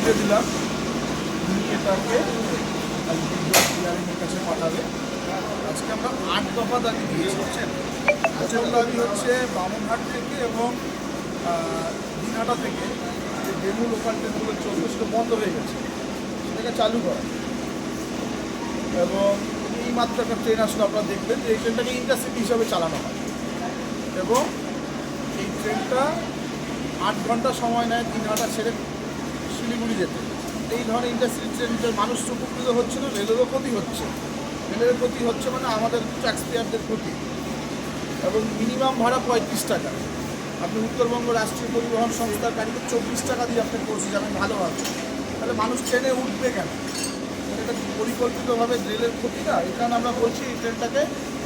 দিয়ে দিলাম, উনি এটাকে হিয়ারিংয়ের কাছে পাঠাবে। আজকে আমরা 8 দফা দাবি দিয়েছি, বুঝছেন। প্রথম দাবি হচ্ছে বামনহাট থেকে এবং দিনহাটা থেকে যে ডেমু লোকাল ট্রেনগুলো চলবে সেটা বন্ধ হয়ে গেছে, সেটাকে চালু করা। এবং এই মাত্র একটা ট্রেন আসলে আপনারা দেখবেন যে এই ট্রেনটাকে ইন্টারসিটি হিসাবে চালানো হয় এবং এই ট্রেনটা 8 ঘন্টা সময় নেয় দিনহাটা ছেড়ে শিলিগুড়ি যেতে। এই ধরনের ইন্ডাস্ট্রি ট্রেনের মানুষ উপকৃত হচ্ছে না, রেলেরও ক্ষতি হচ্ছে। রেলের ক্ষতি হচ্ছে মানে আমাদের ট্যাক্স পেয়ারদের ক্ষতি। এবং মিনিমাম ভাড়া 35 টাকা। আপনি উত্তরবঙ্গ রাষ্ট্রীয় পরিবহন সংস্থার গাড়িতে 24 টাকা দিয়ে আপনি পৌঁছে যাবেন ভালোভাবে, তাহলে মানুষ ট্রেনে উঠবে কেন? এটা পরিকল্পিতভাবে রেলের ক্ষতি না। এই কারণে আমরা বলছি এই ট্রেনটাকে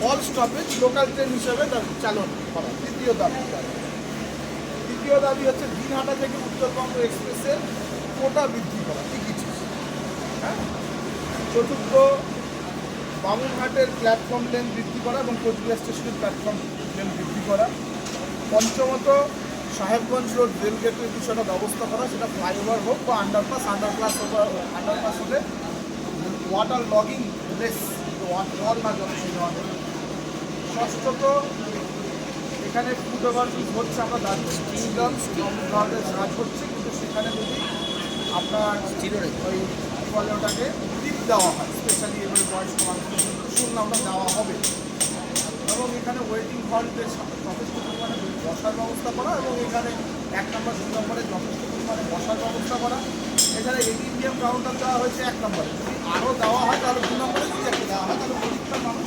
অল স্টপেজ লোকাল ট্রেন হিসেবে চালন করা। দ্বিতীয় দাবি হচ্ছে দিনহাটা থেকে উত্তরবঙ্গ এক্সপ্রেসের কোটা বৃদ্ধি করা, টিকিট। হ্যাঁ। চতুর্থ, বামুনহাটের প্ল্যাটফর্ম লেন বৃদ্ধি করা এবং কোচবিহার স্টেশনের প্ল্যাটফর্ম লেন বৃদ্ধি করা। পঞ্চমত, সাহেবগঞ্জ রোড রেলগেটের বিষয়টা ব্যবস্থা করা, সেটা ফ্লাইওভার হোক বা আন্ডারপাস হলে ওয়াটার লগিং লেস, জল না জলশূন্য হবে। ষষ্ঠত, এখানে ফুড ওভারব্রিজ হচ্ছে, আমরা দাবি ধরনের কাজ হচ্ছে, কিন্তু সেখানে যদি আপনার ওই ফলে ওটাকে টিপ দেওয়া হয়, স্পেশালি এবারে বয়স্ক মানুষদের শুনলাম ওটা দেওয়া হবে। এবং এখানে ওয়েটিং হলদের যথেষ্ট পরিমাণে বসার ব্যবস্থা করা এবং এখানে 1 নম্বর 2 নম্বরে যথেষ্ট পরিমাণে বসার ব্যবস্থা করা। এখানে এটিএম কাউন্টার দেওয়া হয়েছে 1 নম্বরে, যদি আরও দেওয়া হয় তাহলে 2 নম্বরে যদি একটা দেওয়া হয় তাহলে পরীক্ষার মানুষ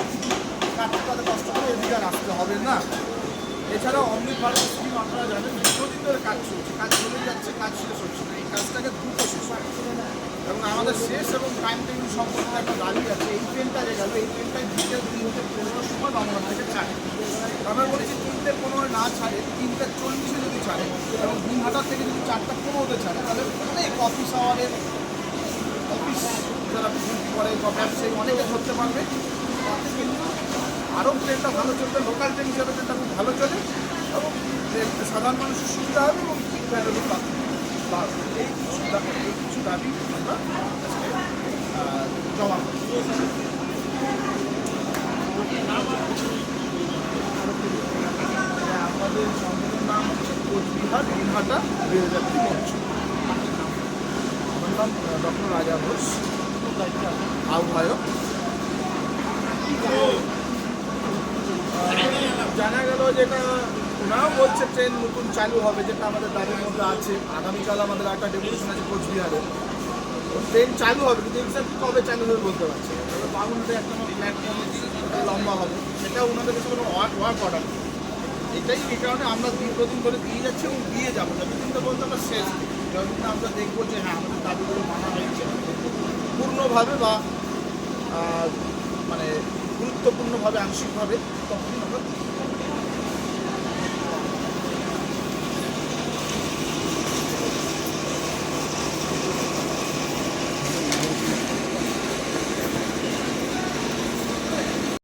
কাটতে তাদের কষ্ট করে এদিকে আর আসতে হবে না। এছাড়াও অমৃত ভারত স্কিম আপনারা জানেন দীর্ঘদিন ধরে কাজ চলছে, কাজ চলে যাচ্ছে, কাজ শেষ হচ্ছে না। এই কাজটাকে দ্রুত শেষ হয় এবং আমাদের শেষ এবং টাইম টেবিল সম্পর্কে একটা দাবি আছে। এই ট্রেনটা যে গেল, এই ট্রেনটায় বিকেল 3:15 সময় বামনহাট থেকে ছাড়ে। আমরা বলেছি 3:15 না ছাড়ে 3:40 যদি ছাড়ে এবং দিনহাটার থেকে যদি 4:15 ছাড়ে, তাহলে অনেক অফিস আওয়ারের অফিস যারা ডিউটি করে বা ব্যবসায়ী অনেকে ধরতে পারবে। কিন্তু আরও ট্রেনটা ভালো চলবে, লোকাল ট্রেন হিসাবে ট্রেনটা খুব ভালো চলে এবং সাধারণ মানুষের সুবিধা হবে এবং ঠিক ভ্যালু পাবে। এই কিছু দাবি আমরা জমা করি। আমাদের সংগঠনের নাম হচ্ছে কোচবিহার দিনহাটা রেলযাত্রী মঞ্চ। আমার নাম ডক্টর রাজা ঘোষ, আহ্বায়ক। জানা গেল যেটা ওনাও বলছে ট্রেন নতুন চালু হবে, যেটা আমাদের দাবির মধ্যে আছে। আগামীকাল আমাদের একটা ডেপুটেশন আছে কোচবিহারে, ট্রেন চালু হবে, কিন্তু এক্সাক্ট কবে চালু হবে বলতে পারছি না। তবে বামুনহাটে একটা প্ল্যাটফর্ম লম্বা হবে, সেটা ওনাদের কাছে কোনো ওয়ার্ক অর্ডার নেই। এটাই এই কারণে আমরা দীর্ঘদিন ধরে দিয়ে যাচ্ছি এবং দিয়ে যাবো, যতদিন তো বলতে আমরা শেষ দিই, যতদিন আমরা দেখবো যে হ্যাঁ আমাদের দাবিগুলো মানা হয়েছে পূর্ণভাবে বা মানে গুরুত্বপূর্ণভাবে আংশিকভাবে, ততদিন আমরা